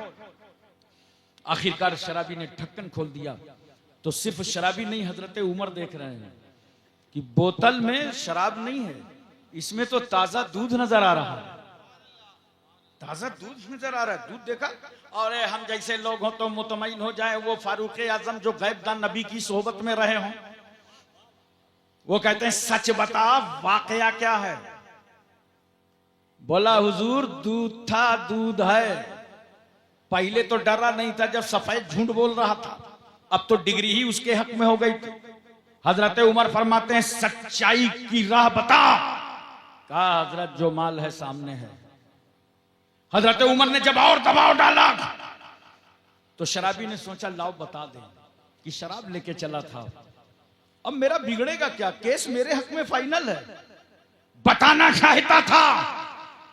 आखिरकार शराबी ने ढक्कन खोल दिया तो सिर्फ शराबी नहीं, हजरत उमर देख रहे हैं कि बोतल में शराब नहीं है, इसमें तो ताजा दूध नजर आ रहा है, ताजा दूध नजर आ रहा है। दूध देखा, और हम जैसे लोग हो तो मुतमईन हो जाए, वो फारूक आजम जो गैबदान नबी की सोहबत में रहे हों, वो कहते हैं सच बता वाकया क्या है। बोला हुजूर दूध था, दूध है। पहले तो डरा नहीं था जब सफेद झूठ बोल रहा था, अब तो डिग्री ही उसके हक में हो गई थी। हजरत उमर फरमाते हैं सच्चाई की राह बता। कहा हजरत जो माल है सामने है। हजरत उमर ने जब और दबाव डाला तो शराबी ने सोचा लाओ बता दे कि शराब लेके चला था, अब मेरा बिगड़ेगा क्या, केस मेरे हक में फाइनल है। बताना चाहता था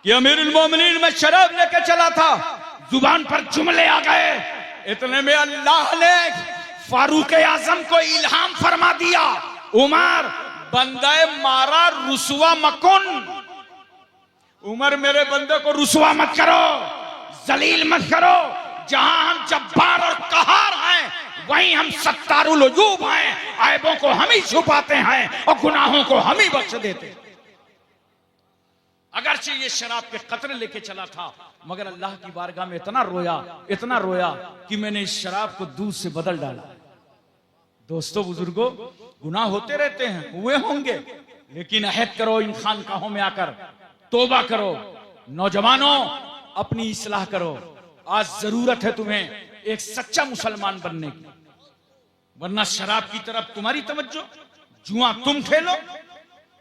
कि अमीरुल मोमिनीन में शराब लेके चला था, जुबान पर जुमले आ गए, इतने में अल्लाह ने फारूक आजम को इल्हाम फरमा दिया, उमर बंदे मारा रुसवा मकुन, उमर मेरे बंदे को रुसवा मत करो, जलील मत करो। जहां हम जब्बार और कहार हैं वहीं हम सत्तारुल उजूब हैं, ऐबों को हम ही छुपाते हैं और गुनाहों को हम ही बख्श देते हैं। अगरचे ये शराब के कतरे लेके चला था, मगर अल्लाह की बारगाह में इतना रोया कि मैंने इस शराब को दूध से बदल डाला। दोस्तों बुजुर्गों, गुनाह होते रहते हैं, हुए होंगे, लेकिन अहद करो इन खानकाहों में आकर, तौबा करो। नौजवानों अपनी इस्लाह करो, आज जरूरत है तुम्हें एक सच्चा मुसलमान बनने की, वरना शराब की तरफ तुम्हारी तवज्जो, जुआ तुम खेलो।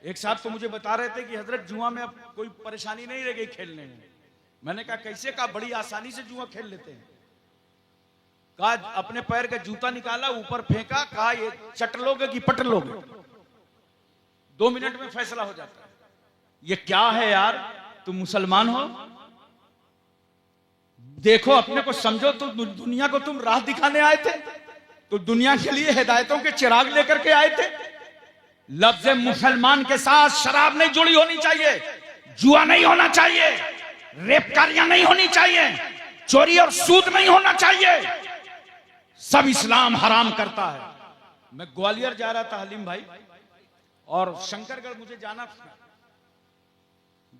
एक साहब तो मुझे बता रहे थे कि हजरत जुआ में अब कोई परेशानी नहीं रह गई खेलने में। मैंने कहा कैसे? कहा बड़ी आसानी से जुआ खेल लेते हैं। कहा अपने पैर का जूता निकाला, ऊपर फेंका, कहा ये चट लोगे कि पट लोगे, 2 मिनट में फैसला हो जाता है। ये क्या है यार, तुम मुसलमान हो, देखो अपने को समझो। तो दुनिया को तुम राह दिखाने आए थे, तो दुनिया के लिए हिदायतों के चिराग लेकर के आए थे। लफ्ज मुसलमान के साथ शराब नहीं जुड़ी होनी चाहिए, जुआ नहीं होना चाहिए, रेपकारियां नहीं होनी चाहिए, चोरी और सूद नहीं होना चाहिए, सब इस्लाम हराम करता है। मैं ग्वालियर जा रहा था हलीम भाई, और शंकरगढ़ मुझे जाना था।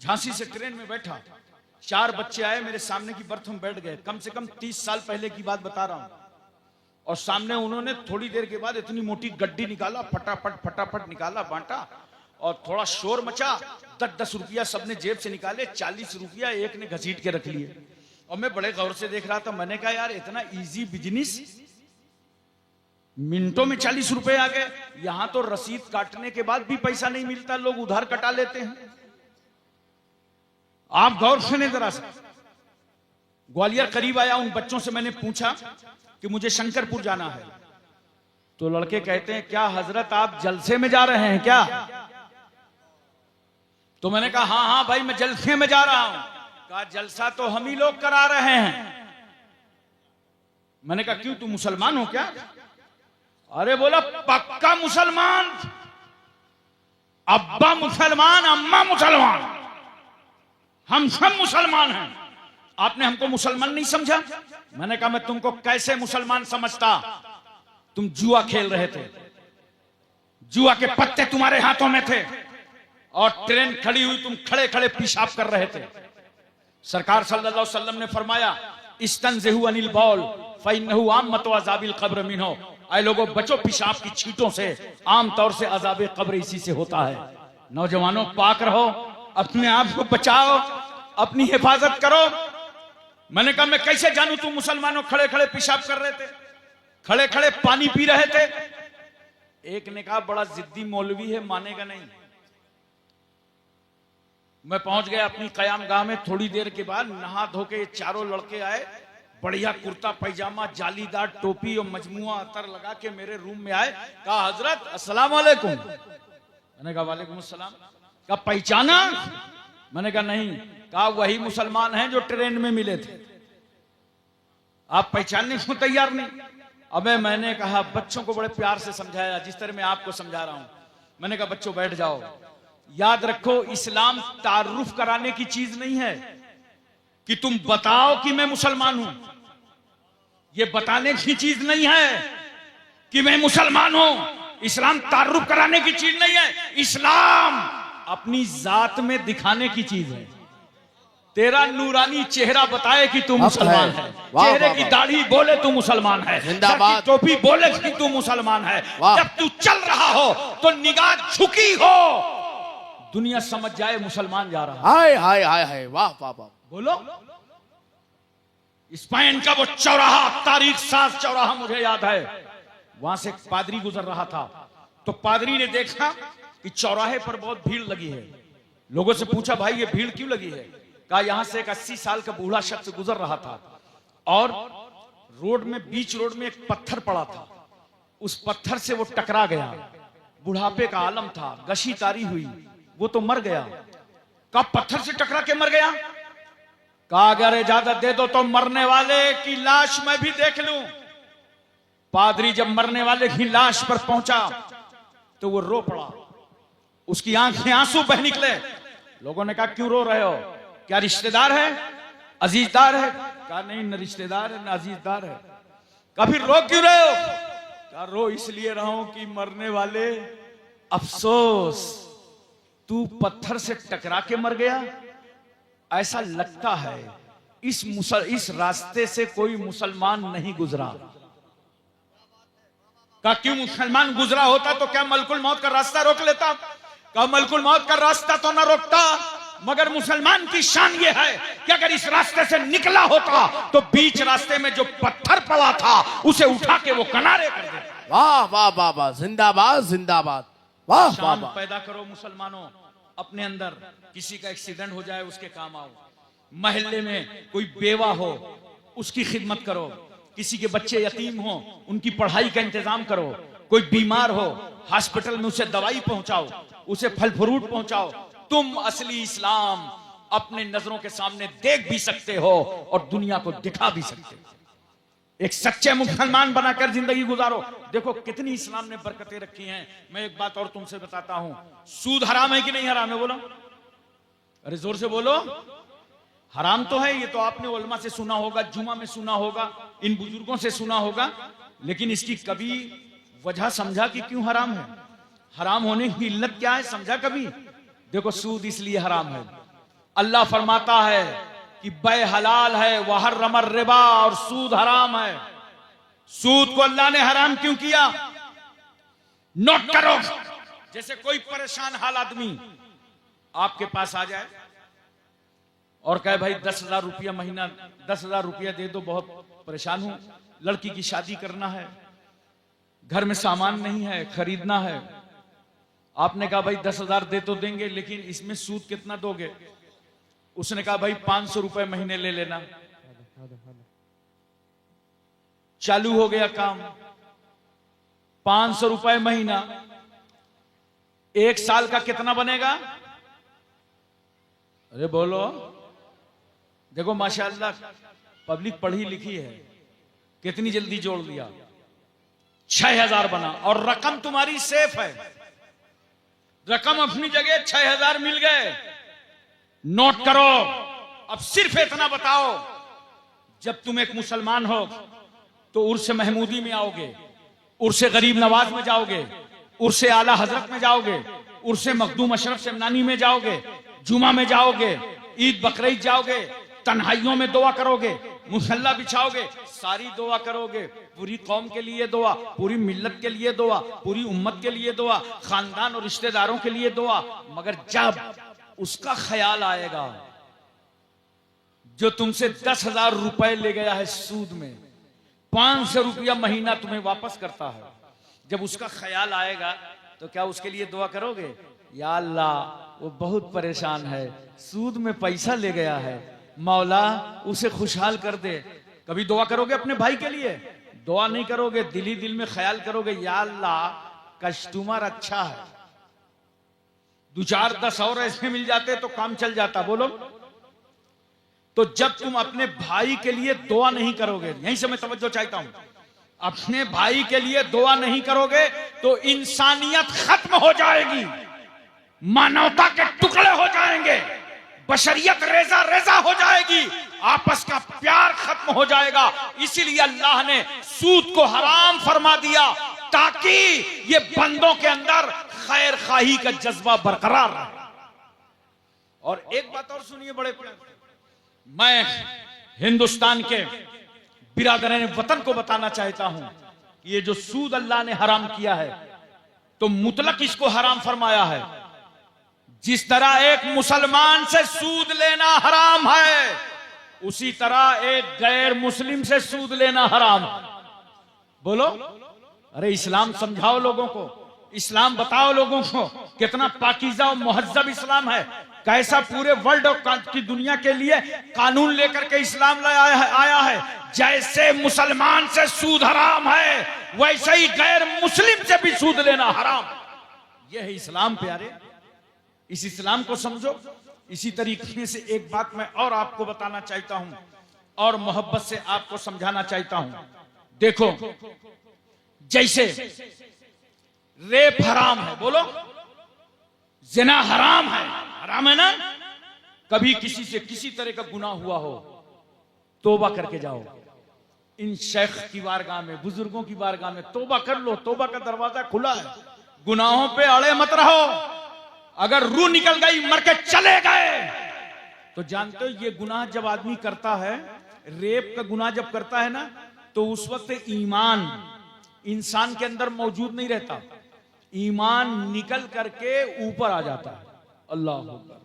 झांसी से ट्रेन में बैठा, 4 बच्चे आए मेरे सामने की बर्थ में बैठ गए। कम से कम 30 साल पहले की बात बता रहा हूं। और सामने उन्होंने थोड़ी देर के बाद इतनी मोटी गड्डी निकाला, फटाफट निकाला, बांटा, और थोड़ा शोर मचा। 10-10 रुपया सबने जेब से निकाले, 40 रुपया एक ने घसीट के रख लिए। और मैं बड़े गौर से देख रहा था। मैंने कहा यार इतना इजी बिजनेस, मिनटों में 40 रुपए आ गए। यहां तो रसीद काटने के बाद भी पैसा नहीं मिलता, लोग उधार कटा लेते हैं। आप गौर सुने जरा सा। ग्वालियर करीब आया, उन बच्चों से मैंने पूछा कि मुझे शंकरपुर जाना है। तो लड़के कहते हैं क्या हजरत आप जलसे में जा रहे हैं क्या? तो मैंने कहा हाँ हाँ भाई मैं जलसे में जा रहा हूं। कहा जलसा तो हम ही लोग करा रहे हैं। मैंने कहा क्यों, तुम मुसलमान हो क्या? अरे बोला पक्का मुसलमान, अब्बा मुसलमान, अम्मा मुसलमान, हम सब मुसलमान हैं। आपने हमको मुसलमान नहीं समझा। मैंने कहा मैं तुमको कैसे मुसलमान समझता? तुम जुआ खेल रहे थे, जुआ के पत्ते तुम्हारे हाथों में थे, और ट्रेन खड़ी हुई, तुम खड़े खड़े पेशाब कर रहे थे। सरकार सल्लल्लाहु अलैहि वसल्लम ने फरमाया इस्तंज़िहु अनिल बौल फ़इन्नहु आम्मतु अज़ाबिल क़ब्र मिन्हु। ऐ लोगों बचो पेशाब की छींटों से, आमतौर से अज़ाबे क़ब्र इसी से होता है। नौजवानों पाक रहो, अपने आप को बचाओ, अपनी हिफाजत करो। मैंने कहा मैं कैसे जानूं तुम मुसलमानों खड़े खड़े पेशाब कर रहे थे, खड़े खड़े पानी पी रहे थे। एक ने कहा बड़ा जिद्दी मौलवी है, मानेगा नहीं। मैं पहुंच गया अपनी कयाम गाह में। थोड़ी देर के बाद नहा धो के 4 लड़के आए, बढ़िया कुर्ता पैजामा, जालीदार टोपी और मजमुआ अतर लगा के मेरे रूम में आए। कहा हजरत अस्सलाम वालेकुम। मैंने कहा वालेकुम अस्सलाम। कहा पहचाना? मैंने कहा नहीं। कहा वही मुसलमान हैं जो ट्रेन में मिले थे, आप पहचानने को तैयार नहीं। अबे मैंने कहा, बच्चों को बड़े प्यार से समझाया जिस तरह मैं आपको समझा रहा हूं। मैंने कहा बच्चों बैठ जाओ, याद रखो इस्लाम तारुफ कराने की चीज नहीं है कि तुम बताओ कि मैं मुसलमान हूं। यह बताने की चीज नहीं है कि मैं मुसलमान हूं। इस्लाम तारुफ कराने की चीज नहीं है। इस्लाम अपनी जात में दिखाने की चीज है। तेरा नूरानी चेहरा बताए कि तू मुसलमान है, चेहरे की दाढ़ी बोले तू मुसलमान है, सर की टोपी बोले कि तू मुसलमान है। जब तू चल रहा हो तो निगाह झुकी हो, दुनिया समझ जाए मुसलमान जा रहा है। हाय हाय हाय हाय, वाह वाह वाह। बोलो, स्पेन का वो चौराहा, तारीख साज चौराहा मुझे याद है, वहां से एक पादरी गुजर रहा था। तो पादरी ने देखा कि चौराहे पर बहुत भीड़ लगी है। लोगों से पूछा, भाई ये भीड़ क्यों लगी है? कहा यहां से एक 80 साल का बूढ़ा शख्स गुजर रहा था और रोड में, बीच रोड में एक पत्थर पड़ा था। उस पत्थर से वो टकरा गया। बुढ़ापे का आलम था, गशी तारी हुई, वो तो मर गया। कहा पत्थर से टकरा के मर गया? कहा अगर इजाजत दे दो तो मरने वाले की लाश मैं भी देख लूं। पादरी जब मरने वाले की लाश पर पहुंचा तो वो रो पड़ा, उसकी आंखें आंसू बह निकले। लोगों ने कहा क्यों रो रहे हो, क्या रिश्तेदार है, अजीजदार है? कहा नहीं, न रिश्तेदार है न अजीजदार है। कहा फिर रो क्यों रहे हो? कहा रो इसलिए रहा हूं कि मरने वाले, अफसोस तू पत्थर से टकरा के मर गया। ऐसा लगता है इस रास्ते से कोई मुसलमान नहीं गुजरा। कहा क्यों, मुसलमान गुजरा होता तो क्या मलकुल मौत का रास्ता रोक लेता? कहा मलकुल मौत का रास्ता तो ना रोकता, मगर मुसलमान की शान ये है कि अगर इस रास्ते से निकला होता तो बीच रास्ते में जो पत्थर पड़ा था उसे उठा के वो किनारे कर देता। वाह वाह वाह वाह, जिंदाबाद जिंदाबाद, वाह वाह शान वाह। पैदा करो मुसलमानों अपने अंदर। किसी का एक्सीडेंट हो जाए उसके काम आओ, महल्ले में कोई बेवा हो उसकी खिदमत करो, किसी के बच्चे यतीम हो उनकी पढ़ाई का इंतजाम करो, कोई बीमार हो हॉस्पिटल में उसे दवाई पहुंचाओ, उसे फल फ्रूट पहुंचाओ। तुम असली इस्लाम अपने नजरों के सामने देख भी सकते हो और दुनिया को दिखा भी सकते हो। एक सच्चे मुसलमान बनाकर जिंदगी गुजारो। देखो कितनी इस्लाम ने बरकतें रखी हैं। मैं एक बात और तुमसे बताता हूं, सूद हराम है कि नहीं हराम है? बोलो, अरे जोर से बोलो। हराम तो है, ये तो आपने उलमा से सुना होगा, जुमा में सुना होगा, इन बुजुर्गों से सुना होगा, लेकिन इसकी कभी वजह समझा कि क्यों हराम है? हराम होने की इल्लत क्या है, समझा कभी? देखो सूद इसलिए हराम है, अल्लाह फरमाता है कि बै हलाल है, वहर रमर रिबा, और सूद हराम है। सूद को अल्लाह ने हराम क्यों किया? नोट करो, जैसे कोई परेशान हाल आदमी आपके पास आ जाए और कहे भाई 10,000 रुपया महीना, 10,000 रुपया दे दो, बहुत परेशान हूं, लड़की की शादी करना है, घर में सामान नहीं है, खरीदना है। आपने कहा भाई 10,000 दे तो देंगे, लेकिन इसमें सूद कितना दोगे? उसने कहा भाई 500 रुपए महीने ले लेना। चालू हो गया काम, 500 रुपए महीना, एक साल का कितना बनेगा? अरे बोलो। देखो माशाअल्लाह पब्लिक पढ़ी लिखी है, कितनी जल्दी जोड़ लिया, 6,000 बना और रकम तुम्हारी सेफ है, रकम अपनी जगह 6,000 मिल गए। नोट करो। अब सिर्फ इतना बताओ, जब तुम एक मुसलमान हो तो उर्स महमूदी में आओगे, उर्स गरीब नवाज में जाओगे, उर्स आला हजरत में जाओगे, उर्स मखदूम अशरफ शमनानी में जाओगे, जुमा में जाओगे, ईद बकरीद जाओगे, तन्हाइयों में दुआ करोगे, मुसल्ला बिछाओगे, सारी दुआ करोगे, पूरी कौम के लिए दुआ, पूरी मिल्लत के लिए दुआ, पूरी उम्मत के लिए दुआ, खानदान और रिश्तेदारों के लिए दुआ। मगर जब उसका ख्याल आएगा जो तुमसे 10,000 रुपए ले गया है सूद में, 500 रुपया महीना तुम्हें वापस करता है, जब उसका ख्याल आएगा तो क्या उसके लिए दुआ करोगे? या अल्लाह वो बहुत परेशान है, सूद में पैसा ले गया है, मौला उसे खुशहाल कर दे। कभी दुआ करोगे अपने भाई के लिए? दुआ नहीं करोगे, दिल ही दिल में ख्याल करोगे, या अल्लाह कस्टमर अच्छा है, दो चार 10 और ऐसे मिल जाते तो काम चल जाता। बोलो, तो जब तुम अपने भाई के लिए दुआ नहीं करोगे, यहीं से मैं तवज्जो चाहता हूं, अपने भाई के लिए दुआ नहीं करोगे तो इंसानियत खत्म हो जाएगी, मानवता के टुकड़े हो जाएंगे, बशरियत रेजा रेजा हो जाएगी, आपस का प्यार खत्म हो जाएगा। इसीलिए अल्लाह ने सूद को हराम फरमा दिया ताकि ये बंदों के अंदर खैर खाही का जज्बा बरकरार रहे। और एक बात और सुनिए बड़े प्यारे, मैं हिंदुस्तान के बिरादरान वतन को बताना चाहता हूं, ये जो सूद अल्लाह ने हराम किया है तो मुतलक इसको हराम फरमाया है। जिस तरह एक मुसलमान से सूद लेना हराम है, उसी तरह एक गैर मुस्लिम से सूद लेना हराम है। बोलो, अरे इस्लाम समझाओ लोगों को, इस्लाम बताओ लोगों को, कितना पाकीज़ा और मुहज्जब इस्लाम है, कैसा पूरे वर्ल्ड की दुनिया के लिए कानून लेकर के इस्लाम आया है। जैसे मुसलमान से सूद हराम है, वैसे ही गैर मुस्लिम से भी सूद लेना हराम। यह है इस्लाम प्यारे, इस इस्लाम को समझो। इसी तरीके से एक बात मैं और आपको बताना चाहता हूं और मोहब्बत से आपको समझाना चाहता हूं। देखो, जैसे रेप हराम है, बोलो, जिना हराम है, हराम है ना। कभी किसी से किसी तरह का गुनाह हुआ हो, तौबा करके जाओ, इन शेख की बारगाह में, बुजुर्गों की बारगाह में तौबा कर लो, तौबा का दरवाजा खुला है। गुनाहों पे अड़े मत रहो। अगर रूह निकल गई, मर के चले गए, तो जानते हो ये गुनाह जब आदमी करता है, रेप का गुनाह जब करता है ना, तो उस वक्त ईमान इंसान के अंदर मौजूद नहीं रहता, ईमान निकल करके ऊपर आ जाता है। अल्लाह अकबर,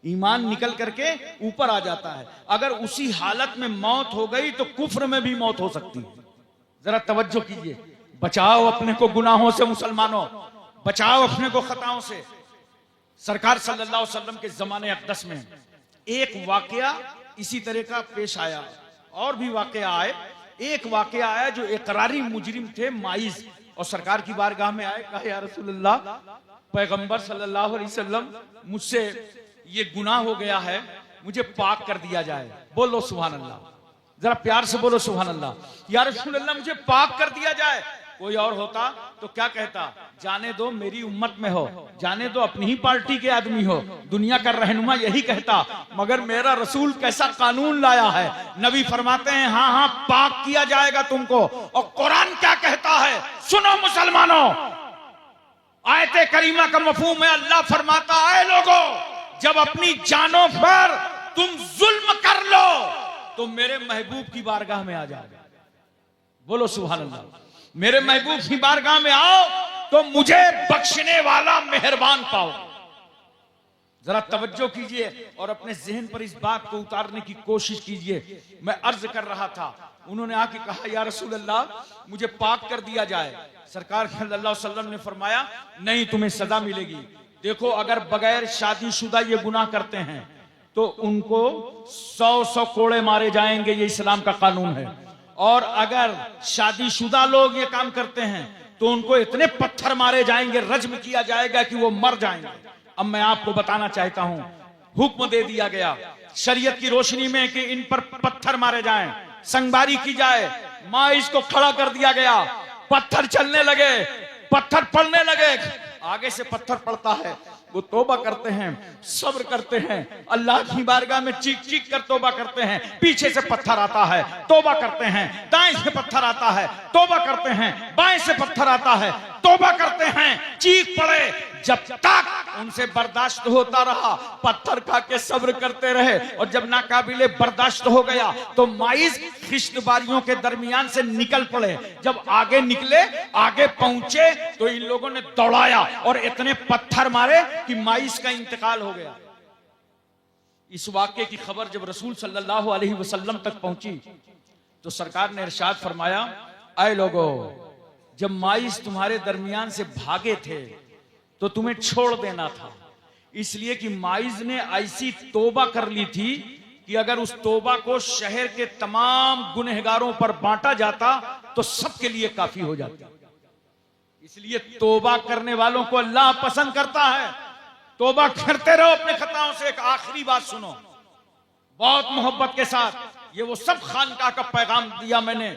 ईमान निकल करके ऊपर आ जाता है। अगर उसी हालत में मौत हो गई तो कुफ्र में भी मौत हो सकती है। जरा तवज्जो कीजिए, बचाओ अपने को गुनाहों से, मुसलमानों बचाओ अपने को खताओं से। सरकार सल्लल्लाहु अलैहि वसल्लम के जमाने अक़दस में एक वाकया इसी तरह का पेश आया, और भी वाकया आए। एक वाकया आया जो इकरारी मुजरिम थे माइज, और सरकार की बारगाह में आए, कहा या रसूलल्लाह, पैगंबर सल्लल्लाहु अलैहि वसल्लम, मुझसे ये गुनाह हो गया है, मुझे पाक कर दिया जाए। बोलो सुभान अल्लाह, जरा प्यार से बोलो सुभान अल्लाह। या रसूलल्लाह, मुझे पाक कर दिया जाए। कोई और होता तो क्या कहता, जाने दो मेरी उम्मत में हो, जाने दो अपनी ही पार्टी के आदमी हो, दुनिया का रहनुमा यही कहता। मगर मेरा रसूल कैसा कानून लाया है, नबी फरमाते हैं हाँ हाँ पाक किया जाएगा तुमको। और कुरान क्या कहता है, सुनो मुसलमानों, आयते करीमा का मफहूम है, अल्लाह फरमाता है लोगों, जब अपनी जानों पर तुम जुल्म कर लो तो मेरे महबूब की बारगाह में आ जाओ। बोलो सुभान अल्लाह, मेरे महबूब की बारगाह में आओ तो मुझे बख्शने वाला मेहरबान पाओ। जरा तवज्जो कीजिए और अपने जहन पर इस बात को उतारने की कोशिश कीजिए। मैं अर्ज कर रहा था, उन्होंने आके कहा या रसूल अल्लाह, मुझे पाक कर दिया जाए। सरकार सल्लल्लाहु अलैहि वसल्लम ने फरमाया नहीं, तुम्हें सजा मिलेगी। देखो, अगर बगैर शादीशुदा ये गुनाह करते हैं तो उनको 100 कोड़े मारे जाएंगे, ये इस्लाम का कानून है। और अगर शादीशुदा लोग ये काम करते हैं तो उनको इतने पत्थर मारे जाएंगे, रज्म किया जाएगा कि वो मर जाएंगे। अब मैं आपको बताना चाहता हूं, हुक्म दे दिया गया शरीयत की रोशनी में कि इन पर पत्थर मारे जाएं, संगबारी की जाए। माइस को खड़ा कर दिया गया, पत्थर चलने लगे, पत्थर पड़ने लगे। आगे से पत्थर पड़ता है, वो तौबा करते हैं, सब्र करते हैं, अल्लाह की बारगाह में चीख चीख कर तौबा करते हैं। पीछे से पत्थर आता है, तौबा करते हैं, दाएं से पत्थर आता है, तौबा करते हैं, बाएं से पत्थर आता है, तौबा करते हैं, चीख पड़े। जब तक उनसे बर्दाश्त होता रहा, पत्थर खा के सब्र करते रहे। और जब नाकाबिले बर्दाश्त हो गया तो माइज खिश्तबारियों के दरमियान से निकल पड़े। जब आगे निकले, आगे पहुंचे तो इन लोगों ने दौड़ाया और इतने पत्थर मारे कि माइज का इंतकाल हो गया। इस वाक्य की खबर जब रसूल सल्लल्लाहु अलैहि वसल्लम तक पहुंची तो सरकार ने इरशाद फरमाया, ऐ लोगों, जब माइज तुम्हारे दरमियान से भागे थे तो तुम्हें छोड़ देना था, इसलिए कि माइज ने ऐसी तौबा कर ली थी कि अगर उस तौबा को शहर के तमाम गुनहगारों पर बांटा जाता तो सबके लिए काफी हो जाता। इसलिए तौबा करने वालों को अल्लाह पसंद करता है। तौबा करते रहो अपने खताओं से। एक आखिरी बात सुनो बहुत मोहब्बत के साथ, ये वो सब खानकाह का पैगाम दिया मैंने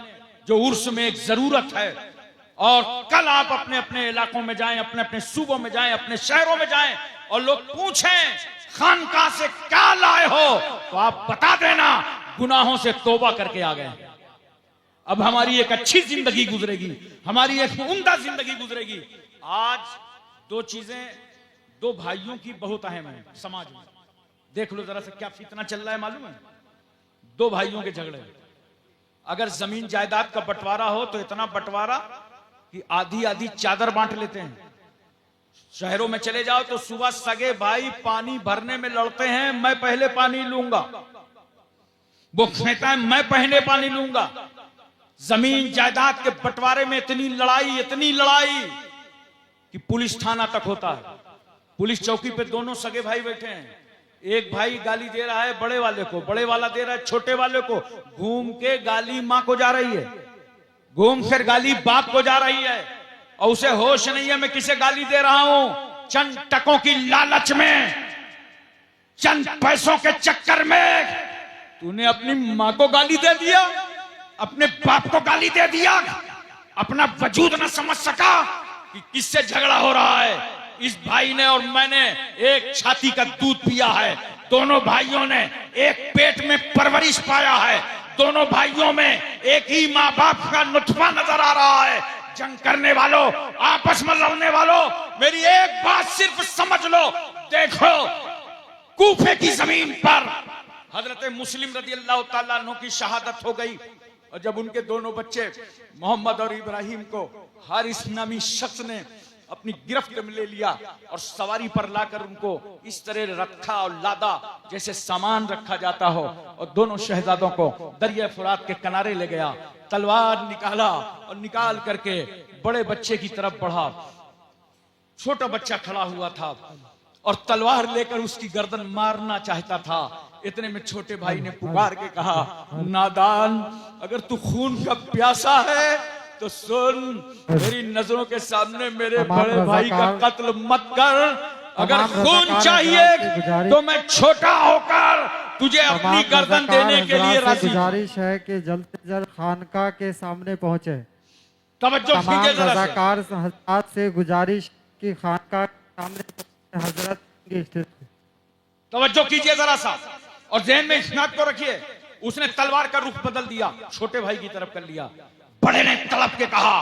जो उर्स में एक जरूरत है। और कल आप अपने अपने इलाकों में जाएं, अपने अपने सूबों में जाएं, अपने शहरों में जाएं और लोग पूछें खानकाह से क्या लाए हो, तो आप बता देना गुनाहों से तौबा करके आ गए। अब हमारी एक अच्छी जिंदगी गुजरेगी, हमारी एक उम्दा जिंदगी गुजरेगी। आज दो चीजें, दो भाइयों की बहुत अहम है समाज में। देख लो जरा से क्या फितना चल रहा है मालूम है? दो भाइयों के झगड़े। अगर जमीन जायदाद का बंटवारा हो तो इतना बंटवारा कि आधी आधी चादर बांट लेते हैं। शहरों में चले जाओ तो सुबह सगे भाई पानी भरने में लड़ते हैं, मैं पहले पानी लूंगा, वो कहता है मैं पहले पानी लूंगा। जमीन जायदाद के बंटवारे में इतनी लड़ाई कि पुलिस थाना तक होता है। पुलिस चौकी पे दोनों सगे भाई बैठे हैं, एक भाई गाली दे रहा है बड़े वाले को, बड़े वाला दे रहा है छोटे वाले को। घूम के गाली मां को जा रही है, घूम कर गाली बाप को जा रही है, और उसे होश नहीं है मैं किसे गाली दे रहा हूं। चंद टकों की लालच में, चंद पैसों के चक्कर में तूने अपनी मां को गाली दे दिया, अपने बाप को गाली दे दिया, अपना वजूद न समझ सका कि किससे झगड़ा हो रहा है। इस भाई ने और मैंने एक छाती का दूध पिया है, दोनों भाइयों ने एक पेट में परवरिश पाया है, दोनों भाइयों में एक ही माँ बाप का नुतफा नजर आ रहा है। जंग करने वालों, आपस में लड़ने वालों, मेरी एक बात सिर्फ समझ लो। देखो कूफे की जमीन पर हजरत मुस्लिम रजी अल्लाह तआला अन्हु की शहादत हो गई, और जब उनके दोनों बच्चे मोहम्मद और इब्राहिम को हारिस नामी शख्स ने अपनी गिरफ्त में ले लिया और सवारी पर लाकर उनको इस तरह रखा और लादा जैसे सामान रखा जाता हो, और दोनों शहजादों को दरिया फुरात के किनारे ले गया, तलवार निकाला और निकाल करके बड़े बच्चे की तरफ बढ़ा। छोटा बच्चा खड़ा हुआ था और तलवार लेकर उसकी गर्दन मारना चाहता था। इतने में छोटे भाई ने पुकार के कहा, नादान, अगर तू खून का प्यासा है तो सुन, मेरी नजरों के सामने मेरे बड़े भाई का कत्ल मत कर। अगर खून चाहिए तो मैं छोटा होकर तुझे अपनी गर्दन देने के लिए राजी। गुजारिश है कि जल्द से जल्द खानकाह के सामने पहुंचे। तवज्जो तमाम कीजिए जरा से। रज़ाकार हज़रात से गुजारिश की खानकाह के सामने पहुंचे हजरत की स्थिति। तवज्जो कीजिए जरा सा और ज़हन में इस बात को रखिए। उसने तलवार का रुख बदल दिया, छोटे भाई की तरफ कर लिया। बड़े ने तड़प के कहा,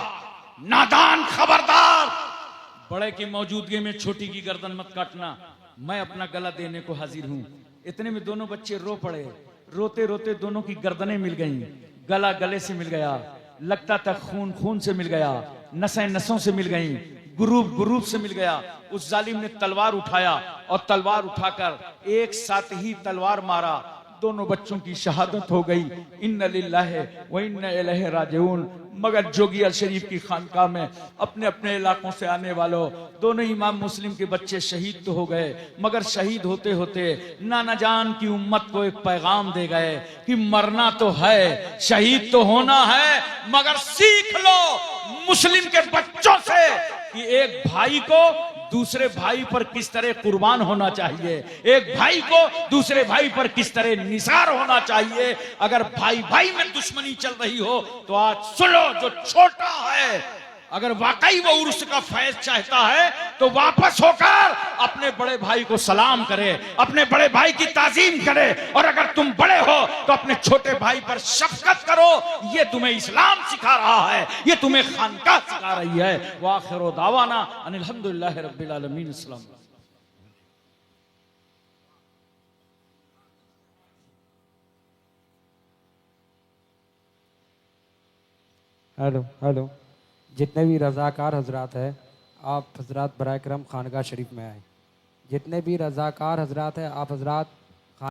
नादान, खबरदार, बड़े की मौजूदगी में छोटी की गर्दन मत काटना, मैं अपना गला देने को हाजिर हूं। इतने में दोनों बच्चे रो पड़े, रोते रोते दोनों की गर्दनें मिल गईं, गला गले से मिल गया, लगता था खून खून से मिल गया, नसें नसों से मिल गईं, गुरूब गुरूब से मिल गया। उस जालिम ने तलवार उठाया और तलवार उठाकर एक साथ ही तलवार मारा। दोनों बच्चों की शहादत हो गई। इन्ना लिल्लाहि व इन्ना इलैहि राजिऊन। मगर जोगिया शरीफ की खानकाह में अपने अपने इलाकों से आने वालों, दोनों इमाम मुस्लिम के बच्चे शहीद तो हो गए, मगर शहीद होते होते नाना जान की उम्मत को एक पैगाम दे गए कि मरना तो है, शहीद तो होना है, मगर सीख लो मुस्लिम के बच्चों से कि एक भाई को दूसरे भाई पर किस तरह कुर्बान होना चाहिए, एक भाई को दूसरे भाई पर किस तरह निसार होना चाहिए। अगर भाई भाई में दुश्मनी चल रही हो तो आज सुनो, जो छोटा है अगर वाकई वो उर्स का फैज चाहता है तो वापस होकर अपने बड़े भाई को सलाम करे, अपने बड़े भाई की ताजीम करे, और अगर तुम बड़े हो तो अपने छोटे भाई पर शफकत करो। ये तुम्हें इस्लाम सिखा रहा है, ये तुम्हें खानकाह सिखा रही है। वाखिरु दावाना अनिल हम्दुलिल्लाहि रब्बिल आलमीन। अस्सलाम। हेलो हेलो, जितने भी रज़ाकार हजरात हैं, आप हजरात बराए करम खानकाह शरीफ में आए। जितने भी रज़ाकार हजरात हैं, आप हजरात